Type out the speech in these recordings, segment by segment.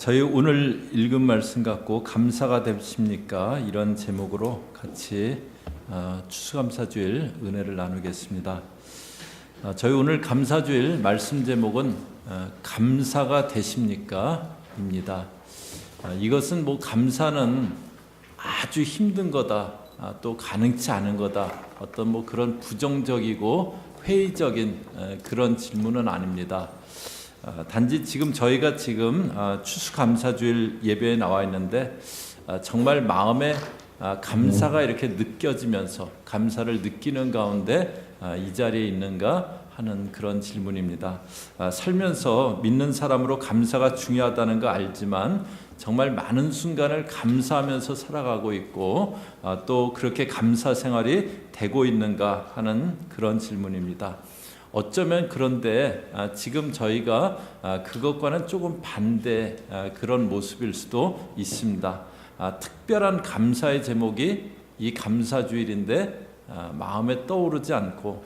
저희 오늘 읽은 말씀 갖고 감사가 되십니까? 이런 제목으로 같이 추수감사주일 은혜를 나누겠습니다. 저희 오늘 감사주일 말씀 제목은 감사가 되십니까? 입니다. 이것은 감사는 아주 힘든 거다, 또 가능치 않은 거다, 어떤 그런 부정적이고 회의적인 그런 질문은 아닙니다. 단지 저희가 추수감사주일 예배에 나와 있는데 정말 마음에 감사가 이렇게 느껴지면서 감사를 느끼는 가운데 이 자리에 있는가 하는 그런 질문입니다. 살면서 믿는 사람으로 감사가 중요하다는 거 알지만 정말 많은 순간을 감사하면서 살아가고 있고 또 그렇게 감사 생활이 되고 있는가 하는 그런 질문입니다. 어쩌면 그런데 지금 저희가 그것과는 조금 반대 그런 모습일 수도 있습니다. 특별한 감사의 제목이 이 감사주일인데 마음에 떠오르지 않고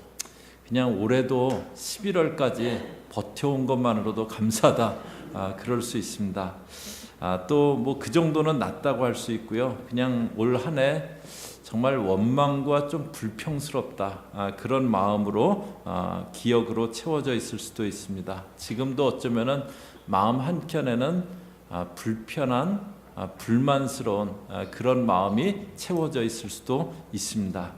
그냥 올해도 11월까지 버텨온 것만으로도 감사하다, 그럴 수 있습니다. 또 그 정도는 낫다고 할 수 있고요. 그냥 올 한 해 정말 원망과 좀 불평스럽다, 그런 마음으로 기억으로 채워져 있을 수도 있습니다. 지금도 어쩌면은 마음 한켠에는 불편한, 불만스러운 그런 마음이 채워져 있을 수도 있습니다.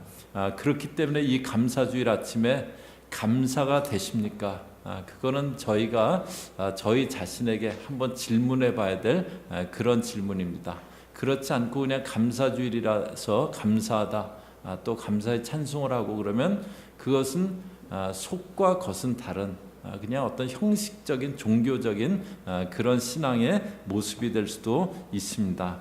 그렇기 때문에 이 감사주일 아침에 감사가 되십니까? 그거는 저희가 저희 자신에게 한번 질문해 봐야 될 그런 질문입니다. 그렇지 않고 그냥 감사주일이라서 감사하다, 또 감사의 찬송을 하고 그러면 그것은 속과 겉은 다른 그냥 어떤 형식적인 종교적인 그런 신앙의 모습이 될 수도 있습니다.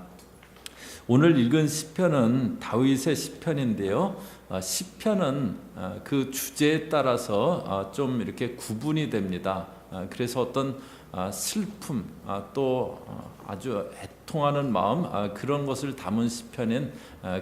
오늘 읽은 시편은 다윗의 시편인데요. 시편은 그 주제에 따라서 좀 이렇게 구분이 됩니다. 그래서 어떤 슬픔, 또 아주 애통하는 마음, 그런 것을 담은 시편인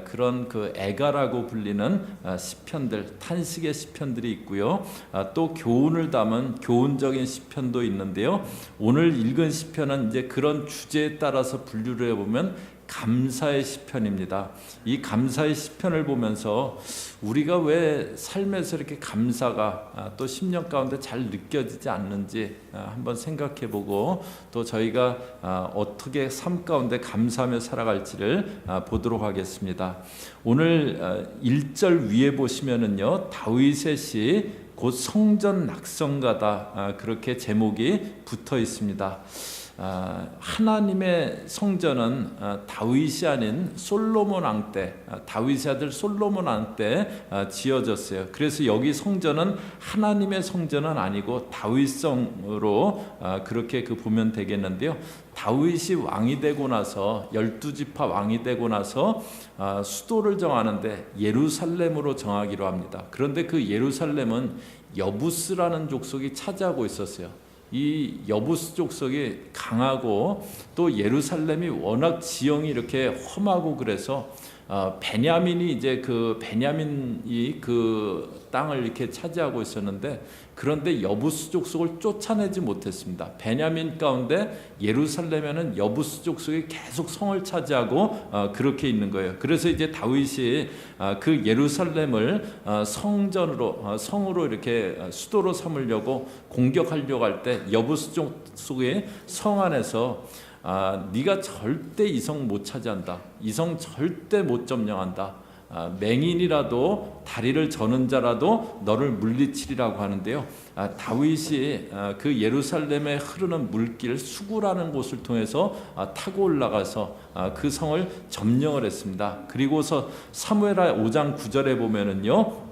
그런 그 애가라고 불리는 시편들, 탄식의 시편들이 있고요. 또 교훈을 담은 교훈적인 시편도 있는데요. 오늘 읽은 시편은 이제 그런 주제에 따라서 분류를 해보면 감사의 시편입니다. 이 감사의 시편을 보면서 우리가 왜 삶에서 이렇게 감사가 또 심령 가운데 잘 느껴지지 않는지 한번 생각해보고 또 저희가 어떻게 삶 가운데 감사하며 살아갈지를 보도록 하겠습니다. 오늘 1절 위에 보시면은요, 다윗의 시 곧 성전 낙성가다, 그렇게 제목이 붙어 있습니다. 하나님의 성전은 다윗이 아닌 솔로몬 왕 때, 다윗의 아들 솔로몬 왕 때 지어졌어요. 그래서 여기 성전은 하나님의 성전은 아니고 다윗성으로 그렇게 보면 되겠는데요. 다윗이 왕이 되고 나서 12지파 왕이 되고 나서 수도를 정하는데 예루살렘으로 정하기로 합니다. 그런데 그 예루살렘은 여부스라는 족속이 차지하고 있었어요. 이 여부스 족속이 강하고 또 예루살렘이 워낙 지형이 이렇게 험하고 그래서 베냐민이 베냐민이 그 땅을 이렇게 차지하고 있었는데 그런데 여부스 족속을 쫓아내지 못했습니다. 베냐민 가운데 예루살렘에는 여부스 족속이 계속 성을 차지하고 그렇게 있는 거예요. 그래서 이제 다윗이 그 예루살렘을 성으로 이렇게 수도로 삼으려고 공격하려고 할 때 여부스 족속의 성 안에서 네가 절대 이 성 못 차지한다, 이 성 절대 못 점령한다, 맹인이라도 다리를 저는 자라도 너를 물리치리라고 하는데요. 다윗이 그 예루살렘에 흐르는 물길 수구라는 곳을 통해서 타고 올라가서 그 성을 점령을 했습니다. 그리고서 사무엘하 5장 9절에 보면은요,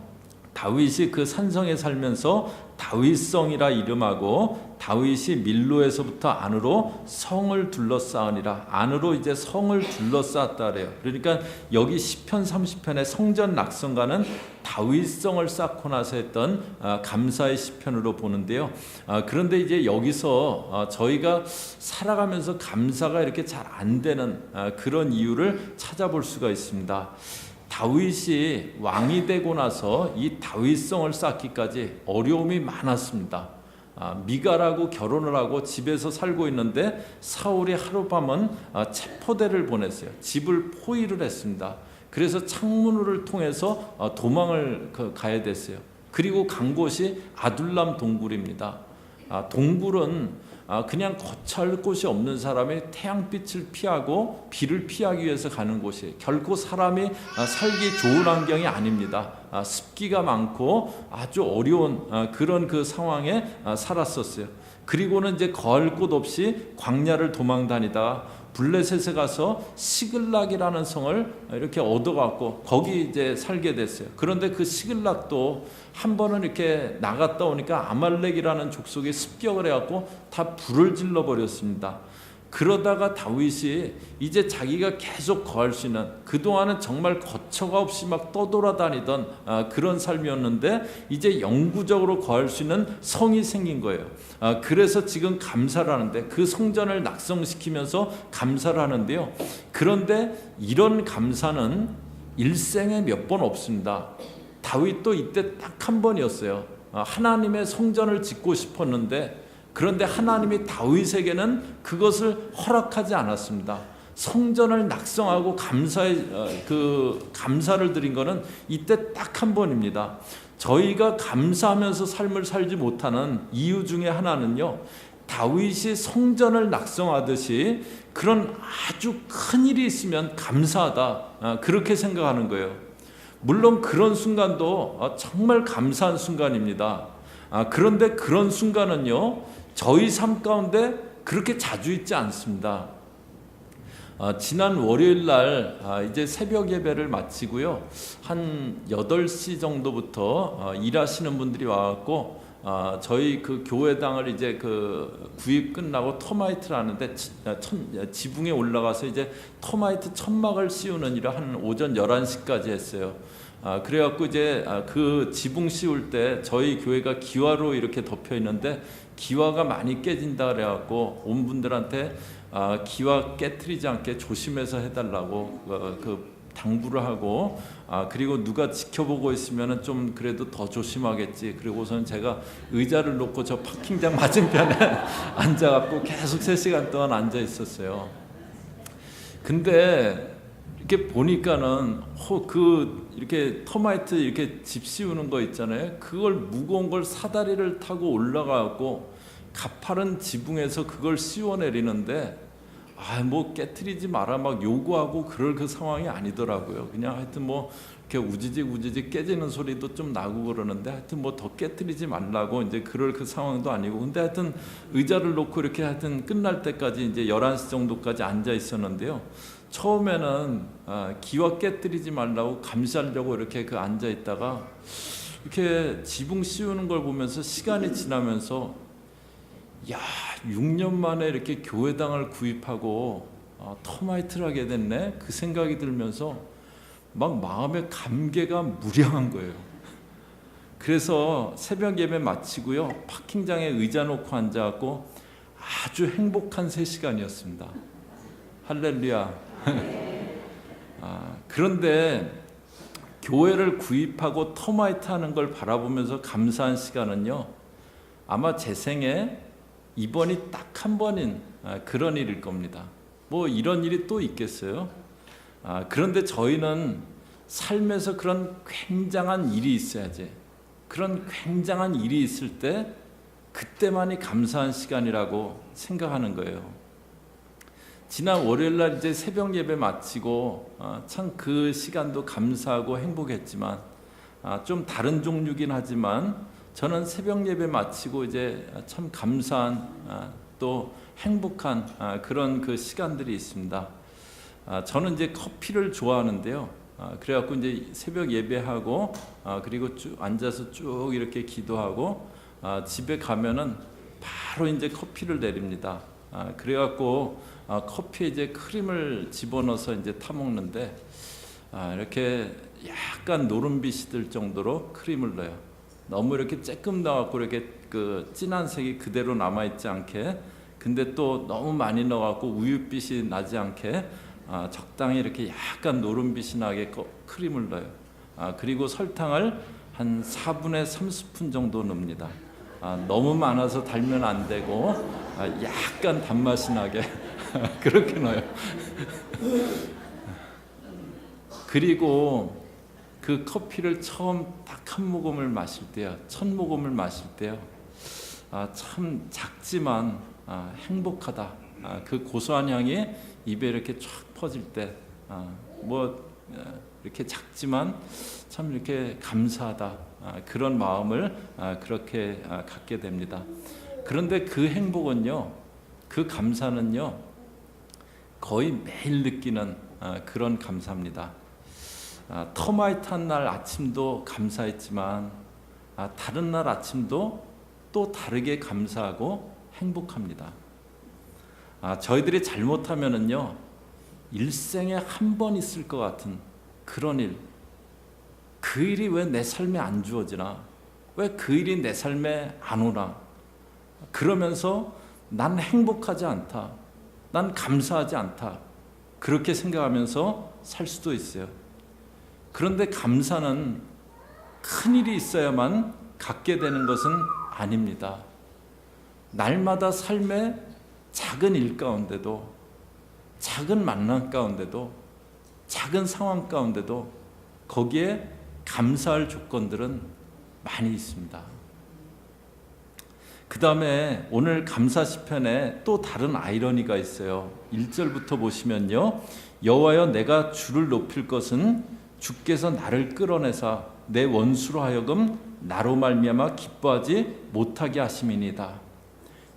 다윗이 그 산성에 살면서 다윗성이라 이름하고 다윗이 밀로에서부터 안으로 성을 둘러싸으니라, 안으로 이제 성을 둘러쌌다 그래요. 그러니까 여기 시편 30편의 성전 낙성가는 다윗성을 쌓고 나서 했던 감사의 시편으로 보는데요. 그런데 이제 여기서 저희가 살아가면서 감사가 이렇게 잘 안 되는 그런 이유를 찾아볼 수가 있습니다. 다윗이 왕이 되고 나서 이 다윗성을 쌓기까지 어려움이 많았습니다. 미갈하고 결혼을 하고 집에서 살고 있는데 사울이 하룻밤은 체포대를 보냈어요. 집을 포위를 했습니다. 그래서 창문을 통해서 도망을 가야 됐어요. 그리고 간 곳이 아둘람 동굴입니다. 동굴은 그냥 거처할 곳이 없는 사람이 태양빛을 피하고 비를 피하기 위해서 가는 곳이에요. 결코 사람이 살기 좋은 환경이 아닙니다. 습기가 많고 아주 어려운 그런 그 상황에 살았었어요. 그리고는 이제 거할 곳 없이 광야를 도망 다니다가 블레셋에 가서 시글락이라는 성을 이렇게 얻어갖고 거기 이제 살게 됐어요. 그런데 그 시글락도 한 번은 이렇게 나갔다 오니까 아말렉이라는 족속이 습격을 해갖고 다 불을 질러 버렸습니다. 그러다가 다윗이 이제 자기가 계속 거할 수 있는, 그동안은 정말 거처가 없이 막 떠돌아다니던 그런 삶이었는데 이제 영구적으로 거할 수 있는 성이 생긴 거예요. 그래서 지금 감사를 하는데, 그 성전을 낙성시키면서 감사를 하는데요. 그런데 이런 감사는 일생에 몇 번 없습니다. 다윗도 이때 딱 한 번이었어요. 하나님의 성전을 짓고 싶었는데, 그런데 하나님이 다윗에게는 그것을 허락하지 않았습니다. 성전을 낙성하고 감사를 드린 것은 이때 딱 한 번입니다. 저희가 감사하면서 삶을 살지 못하는 이유 중에 하나는요, 다윗이 성전을 낙성하듯이 그런 아주 큰 일이 있으면 감사하다, 그렇게 생각하는 거예요. 물론 그런 순간도 정말 감사한 순간입니다. 그런데 그런 순간은요, 저희 삶 가운데 그렇게 자주 있지 않습니다. 지난 월요일 날 이제 새벽 예배를 마치고요, 한 8시 정도부터 일하시는 분들이 와갖고 저희 그 교회당을 이제 그 구입 끝나고 터마이트를 하는데 지붕에 올라가서 이제 터마이트 천막을 씌우는 일을 한 오전 11시까지 했어요. 그래갖고 이제 그 지붕 씌울 때 저희 교회가 기와로 이렇게 덮여 있는데 기와가 많이 깨진다 그래갖고 온 분들한테 기와 깨트리지 않게 조심해서 해달라고 그 당부를 하고, 그리고 누가 지켜보고 있으면은 좀 그래도 더 조심하겠지. 그리고선 제가 의자를 놓고 저 파킹장 맞은편에 앉아갖고 계속 3시간 동안 앉아 있었어요. 근데 이렇게 보니까는 이렇게 터마이트 이렇게 집 씌우는 거 있잖아요. 그걸 무거운 걸 사다리를 타고 올라가고 가파른 지붕에서 그걸 씌워 내리는데 뭐 깨트리지 마라 막 요구하고 그럴 그 상황이 아니더라고요. 그냥 하여튼 뭐 이렇게 우지직 깨지는 소리도 좀 나고 그러는데, 하여튼 뭐 더 깨트리지 말라고 이제 그럴 그 상황도 아니고, 근데 하여튼 의자를 놓고 이렇게 하여튼 끝날 때까지 이제 11시 정도까지 앉아 있었는데요. 처음에는 기와 깨트리지 말라고 감시하려고 이렇게 앉아 있다가 이렇게 지붕 씌우는 걸 보면서 시간이 지나면서 6년 만에 이렇게 교회당을 구입하고 터마이트를 하게 됐네, 그 생각이 들면서 막 마음의 감개가 무량한 거예요. 그래서 새벽 예배 마치고요, 파킹장에 의자 놓고 앉아갖고 아주 행복한 3시간이었습니다. 할렐루야. 그런데 교회를 구입하고 터마이트 하는 걸 바라보면서 감사한 시간은요, 아마 제 생에 이번이 딱 한 번인 그런 일일 겁니다. 뭐 이런 일이 또 있겠어요? 그런데 저희는 삶에서 그런 굉장한 일이 있어야지, 그런 굉장한 일이 있을 때 그때만이 감사한 시간이라고 생각하는 거예요. 지난 월요일 날 이제 새벽 예배 마치고 참 그 시간도 감사하고 행복했지만, 좀 다른 종류긴 하지만 저는 새벽 예배 마치고 이제 참 감사한 또 행복한 그런 그 시간들이 있습니다. 저는 이제 커피를 좋아하는데요. 그래갖고 이제 새벽 예배하고 그리고 쭉 앉아서 쭉 이렇게 기도하고 집에 가면은 바로 이제 커피를 내립니다. 그래갖고 커피에 이제 크림을 집어넣어서 이제 타 먹는데, 이렇게 약간 노른빛이 들 정도로 크림을 넣어요. 너무 이렇게 쬐끔 넣어갖고 이렇게 그 진한 색이 그대로 남아있지 않게, 근데 또 너무 많이 넣어갖고 우유빛이 나지 않게 적당히 이렇게 약간 노른빛이 나게 크림을 넣어요. 그리고 설탕을 한 4분의 3스푼 정도 넣습니다. 너무 많아서 달면 안 되고 약간 단맛이 나게 그렇게 넣어요. 그리고 그 커피를 처음 딱 한 모금을 마실 때요, 첫 모금을 마실 때요, 참 작지만 행복하다. 그 고소한 향이 입에 이렇게 쫙 퍼질 때, 이렇게 작지만 참 이렇게 감사하다. 그런 마음을 그렇게 갖게 됩니다. 그런데 그 행복은요, 그 감사는요, 거의 매일 느끼는 그런 감사입니다. 터마이트한 날 아침도 감사했지만 다른 날 아침도 또 다르게 감사하고 행복합니다. 저희들이 잘못하면은요, 일생에 한 번 있을 것 같은 그런 일, 그 일이 왜 내 삶에 안 주어지나, 왜 그 일이 내 삶에 안 오나, 그러면서 난 행복하지 않다, 난 감사하지 않다, 그렇게 생각하면서 살 수도 있어요. 그런데 감사는 큰 일이 있어야만 갖게 되는 것은 아닙니다. 날마다 삶의 작은 일 가운데도, 작은 만남 가운데도, 작은 상황 가운데도 거기에 감사할 조건들은 많이 있습니다. 그 다음에 오늘 감사 시편에 또 다른 아이러니가 있어요. 1절부터 보시면요, 여호와여 내가 주를 높일 것은 주께서 나를 끌어내사 내 원수로 하여금 나로 말미암아 기뻐하지 못하게 하심이니이다.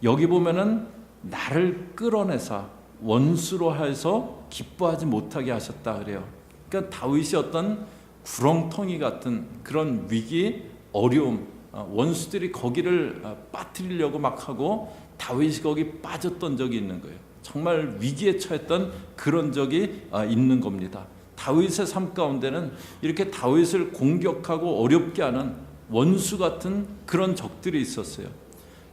여기 보면은 나를 끌어내사 원수로 해서 기뻐하지 못하게 하셨다 그래요. 그러니까 다윗이 어떤 구렁텅이 같은 그런 위기, 어려움, 원수들이 거기를 빠뜨리려고 막 하고 다윗이 거기 빠졌던 적이 있는 거예요. 정말 위기에 처했던 그런 적이 있는 겁니다. 다윗의 삶 가운데는 이렇게 다윗을 공격하고 어렵게 하는 원수 같은 그런 적들이 있었어요.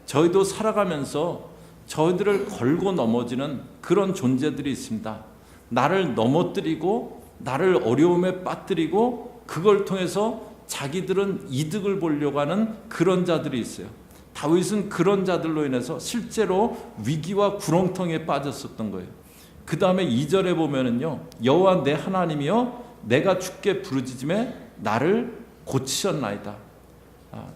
저희도 살아가면서 저희들을 걸고 넘어지는 그런 존재들이 있습니다. 나를 넘어뜨리고 나를 어려움에 빠뜨리고 그걸 통해서 자기들은 이득을 보려고 하는 그런 자들이 있어요. 다윗은 그런 자들로 인해서 실제로 위기와 구렁텅이에 빠졌었던 거예요. 그 다음에 2절에 보면은요, 여호와 내 하나님이여 내가 주께 부르짖음에 나를 고치셨나이다.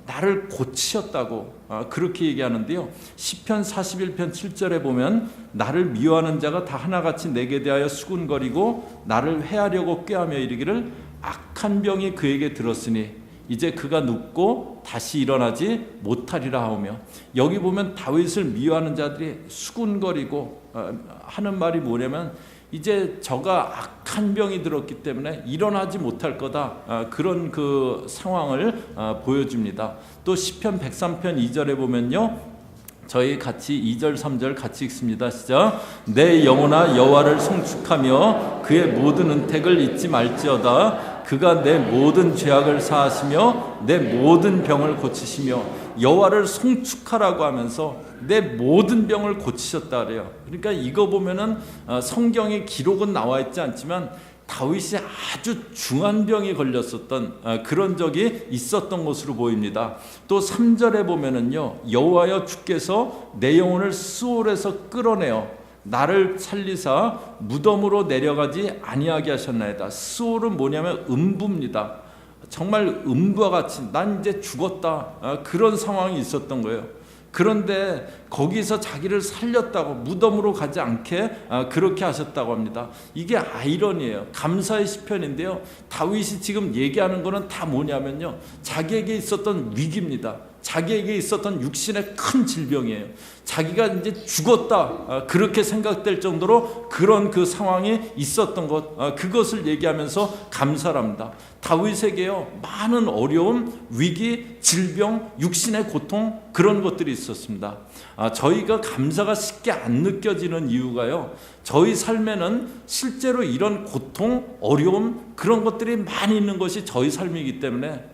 나를 고치셨다고 그렇게 얘기하는데요, 시편 41편 7절에 보면 나를 미워하는 자가 다 하나같이 내게 대하여 수군거리고 나를 해하려고 꾀하며 이르기를 악한 병이 그에게 들었으니 이제 그가 눕고 다시 일어나지 못하리라 하오며, 여기 보면 다윗을 미워하는 자들이 수군거리고 하는 말이 뭐냐면 이제 저가 악한 병이 들었기 때문에 일어나지 못할 거다, 그런 그 상황을 보여줍니다. 또 시편 103편 2절에 보면요, 저희 같이 2절 3절 같이 읽습니다. 시작. 내 영혼아 여호와를 송축하며 그의 모든 은택을 잊지 말지어다. 그가 내 모든 죄악을 사하시며 내 모든 병을 고치시며, 여호와를 송축하라고 하면서 내 모든 병을 고치셨다 그래요. 그러니까 이거 보면은 성경에 기록은 나와 있지 않지만 다윗이 아주 중한 병이 걸렸었던 그런 적이 있었던 것으로 보입니다. 또 3절에 보면은요, 여호와여 주께서 내 영혼을 스올에서 끌어내어 나를 살리사 무덤으로 내려가지 아니하게 하셨나이다. 스올은 뭐냐면 음부입니다. 정말 음부와 같이 난 이제 죽었다, 그런 상황이 있었던 거예요. 그런데 거기서 자기를 살렸다고, 무덤으로 가지 않게 그렇게 하셨다고 합니다. 이게 아이러니예요. 감사의 시편인데요, 다윗이 지금 얘기하는 거는 다 뭐냐면요, 자기에게 있었던 위기입니다. 자기에게 있었던 육신의 큰 질병이에요. 자기가 이제 죽었다, 그렇게 생각될 정도로 그런 그 상황이 있었던 것, 그것을 얘기하면서 감사를 합니다. 다윗에게요, 많은 어려움, 위기, 질병, 육신의 고통, 그런 것들이 있었습니다. 저희가 감사가 쉽게 안 느껴지는 이유가요, 저희 삶에는 실제로 이런 고통, 어려움, 그런 것들이 많이 있는 것이 저희 삶이기 때문에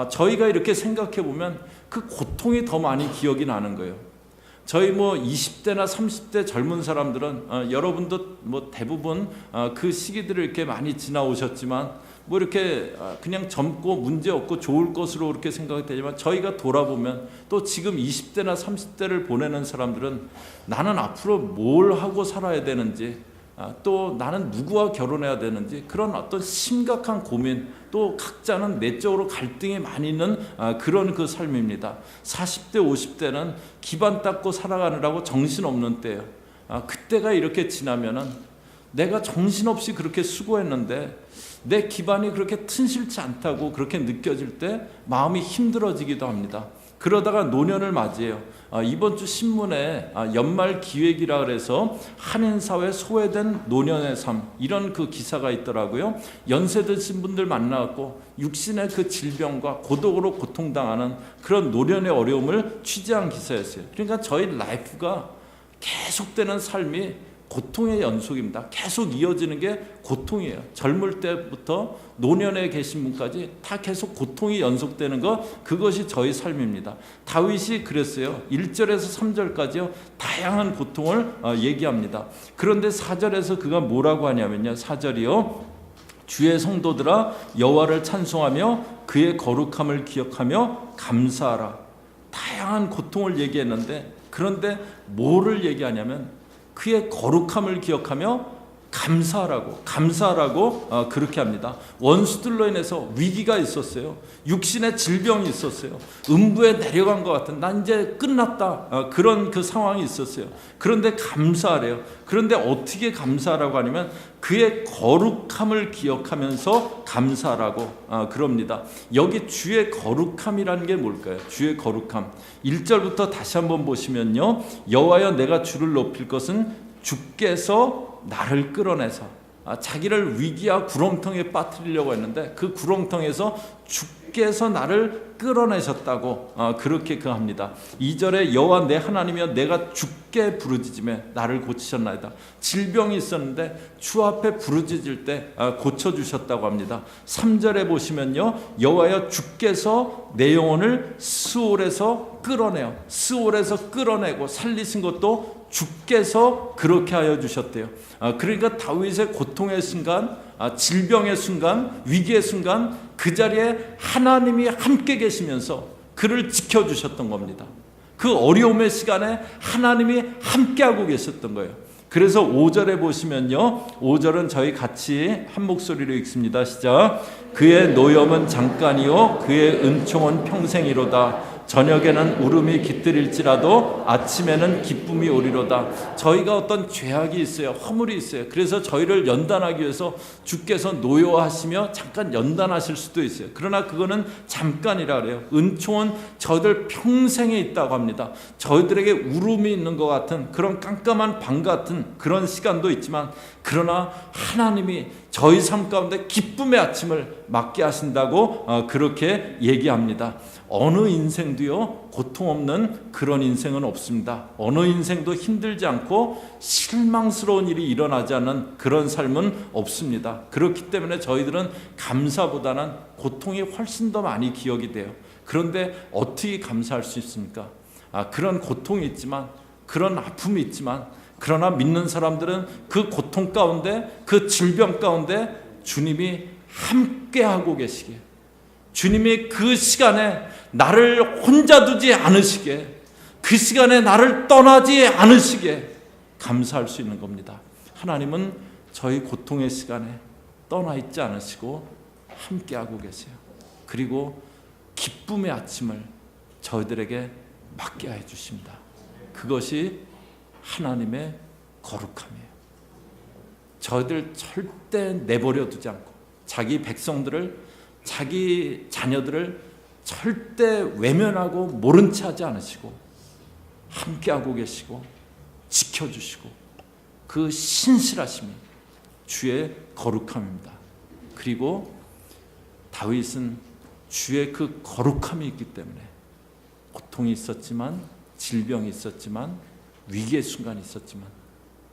저희가 이렇게 생각해 보면 그 고통이 더 많이 기억이 나는 거예요. 저희 뭐 20대나 30대 젊은 사람들은 여러분도 뭐 대부분 그 시기들을 이렇게 많이 지나오셨지만 뭐 이렇게 그냥 젊고 문제 없고 좋을 것으로 그렇게 생각이 되지만 저희가 돌아보면 또 지금 20대나 30대를 보내는 사람들은 나는 앞으로 뭘 하고 살아야 되는지, 또 나는 누구와 결혼해야 되는지 그런 어떤 심각한 고민, 또 각자는 내적으로 갈등이 많이 있는 그런 그 삶입니다. 40대 50대는 기반 닦고 살아가느라고 정신없는 때예요. 그때가 이렇게 지나면은 내가 정신없이 그렇게 수고했는데 내 기반이 그렇게 튼실치 않다고 그렇게 느껴질 때 마음이 힘들어지기도 합니다. 그러다가 노년을 맞이해요. 이번 주 신문에 연말 기획이라 그래서 한인사회 소외된 노년의 삶, 이런 그 기사가 있더라고요. 연세 드신 분들 만나갖고 육신의 그 질병과 고독으로 고통당하는 그런 노년의 어려움을 취재한 기사였어요. 그러니까 저희 라이프가 계속되는 삶이 고통의 연속입니다. 계속 이어지는 게 고통이에요. 젊을 때부터 노년에 계신 분까지 다 계속 고통이 연속되는 것, 그것이 저희 삶입니다. 다윗이 그랬어요. 1절에서 3절까지요. 다양한 고통을 얘기합니다. 그런데 4절에서 그가 뭐라고 하냐면요. 4절이요. 주의 성도들아 여호와를 찬송하며 그의 거룩함을 기억하며 감사하라. 다양한 고통을 얘기했는데, 그런데 뭐를 얘기하냐면 그의 거룩함을 기억하며 감사하라고 그렇게 합니다. 원수들로 인해서 위기가 있었어요. 육신의 질병이 있었어요. 음부에 내려간 것 같은, 난 이제 끝났다, 그런 그 상황이 있었어요. 그런데 감사하래요. 그런데 어떻게 감사하라고 하냐면 그의 거룩함을 기억하면서 감사하라고 그럽니다. 여기 주의 거룩함이라는 게 뭘까요? 주의 거룩함 1절부터 다시 한번 보시면요. 여호와여 내가 주를 높일 것은 주께서 나를 끌어내서, 자기를 위기와 구렁텅이에 빠뜨리려고 했는데 그 구렁텅이에서 주께서 나를 끌어내셨다고 그렇게 합니다. 2절에 여호와 내 하나님이여 내가 주께 부르짖으며 나를 고치셨나이다. 질병이 있었는데 주 앞에 부르짖을 때 고쳐주셨다고 합니다. 3절에 보시면요. 여호와여 주께서 내 영혼을 스올에서 끌어내고 살리신 것도 주께서 그렇게 하여 주셨대요. 그러니까 다윗의 고통의 순간, 질병의 순간, 위기의 순간 그 자리에 하나님이 함께 계시면서 그를 지켜주셨던 겁니다. 그 어려움의 시간에 하나님이 함께하고 계셨던 거예요. 그래서 5절에 보시면요. 5절은 저희 같이 한 목소리로 읽습니다. 시작. 그의 노염은 잠깐이요 그의 은총은 평생이로다. 저녁에는 울음이 깃들일지라도 아침에는 기쁨이 오리로다. 저희가 어떤 죄악이 있어요. 허물이 있어요. 그래서 저희를 연단하기 위해서 주께서 노여하시며 잠깐 연단하실 수도 있어요. 그러나 그거는 잠깐이라 그래요. 은총은 저희들 평생에 있다고 합니다. 저희들에게 울음이 있는 것 같은 그런 깜깜한 밤 같은 그런 시간도 있지만, 그러나 하나님이 저희 삶 가운데 기쁨의 아침을 맞게 하신다고 그렇게 얘기합니다. 어느 인생도요 고통 없는 그런 인생은 없습니다. 어느 인생도 힘들지 않고 실망스러운 일이 일어나지 않는 그런 삶은 없습니다. 그렇기 때문에 저희들은 감사보다는 고통이 훨씬 더 많이 기억이 돼요. 그런데 어떻게 감사할 수 있습니까? 그런 고통이 있지만, 그런 아픔이 있지만, 그러나 믿는 사람들은 그 고통 가운데, 그 질병 가운데 주님이 함께하고 계시게, 주님이 그 시간에 나를 혼자 두지 않으시게, 그 시간에 나를 떠나지 않으시게 감사할 수 있는 겁니다. 하나님은 저희 고통의 시간에 떠나 있지 않으시고 함께하고 계세요. 그리고 기쁨의 아침을 저희들에게 맞게 해주십니다. 그것이 하나님의 거룩함이에요. 저희들 절대 내버려 두지 않고 자기 백성들을, 자기 자녀들을 절대 외면하고 모른 채 하지 않으시고 함께하고 계시고 지켜주시고, 그 신실하심이 주의 거룩함입니다. 그리고 다윗은 주의 그 거룩함이 있기 때문에 고통이 있었지만, 질병이 있었지만, 위기의 순간이 있었지만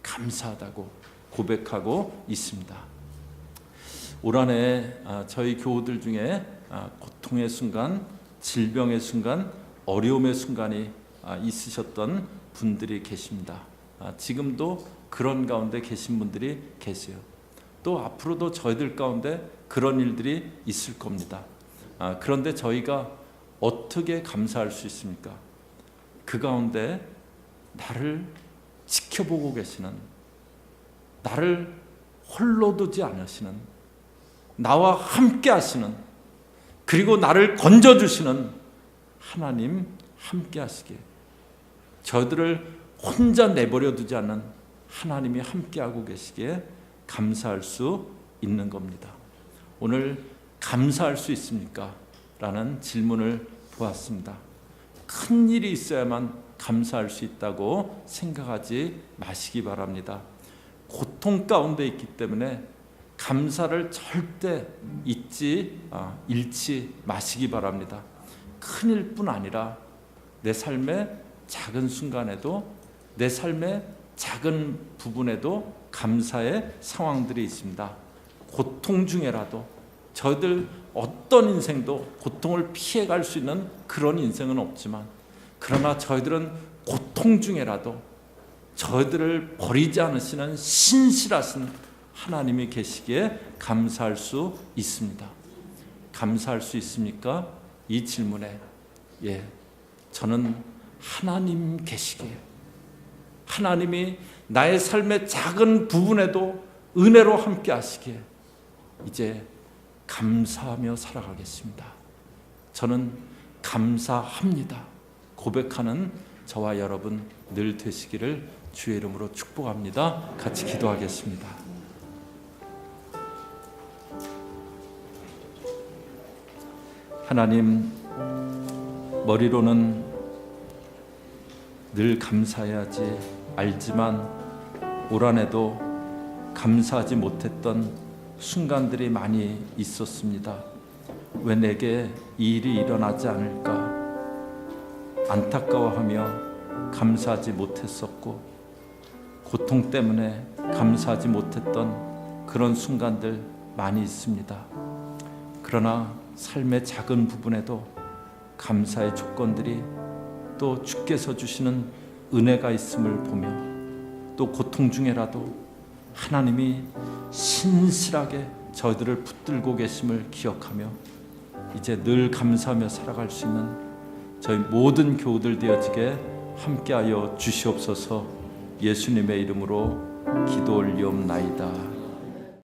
감사하다고 고백하고 있습니다. 올 한해 저희 교우들 중에 고통의 순간, 질병의 순간, 어려움의 순간이 있으셨던 분들이 계십니다. 지금도 그런 가운데 계신 분들이 계세요. 또 앞으로도 저희들 가운데 그런 일들이 있을 겁니다. 그런데 저희가 어떻게 감사할 수 있습니까? 그 가운데 나를 지켜보고 계시는, 나를 홀로 두지 않으시는, 나와 함께 하시는, 그리고 나를 건져주시는 하나님 함께 하시기에, 저들을 혼자 내버려 두지 않는 하나님이 함께하고 계시기에 감사할 수 있는 겁니다. 오늘 감사할 수 있습니까? 라는 질문을 보았습니다. 큰 일이 있어야만 감사할 수 있다고 생각하지 마시기 바랍니다. 고통 가운데 있기 때문에 감사를 절대 잃지 마시기 바랍니다. 큰일뿐 아니라 내 삶의 작은 순간에도, 내 삶의 작은 부분에도 감사의 상황들이 있습니다. 고통 중에라도, 저희들 어떤 인생도 고통을 피해갈 수 있는 그런 인생은 없지만, 그러나 저희들은 고통 중에라도 저희들을 버리지 않으시는 신실하신 하나님이 계시기에 감사할 수 있습니다. 감사할 수 있습니까? 이 질문에 저는 하나님 계시기에, 하나님이 나의 삶의 작은 부분에도 은혜로 함께 하시기에 이제 감사하며 살아가겠습니다. 저는 감사합니다 고백하는 저와 여러분 늘 되시기를 주의 이름으로 축복합니다. 같이 기도하겠습니다. 하나님, 머리로는 늘 감사해야지 알지만 올 한해도 감사하지 못했던 순간들이 많이 있었습니다. 왜 내게 이 일이 일어나지 않을까 안타까워하며 감사하지 못했었고, 고통 때문에 감사하지 못했던 그런 순간들 많이 있습니다. 그러나 삶의 작은 부분에도 감사의 조건들이, 또 주께서 주시는 은혜가 있음을 보며, 또 고통 중에라도 하나님이 신실하게 저희들을 붙들고 계심을 기억하며 이제 늘 감사하며 살아갈 수 있는 저희 모든 교우들 되어지게 함께하여 주시옵소서. 예수님의 이름으로 기도 올리옵나이다.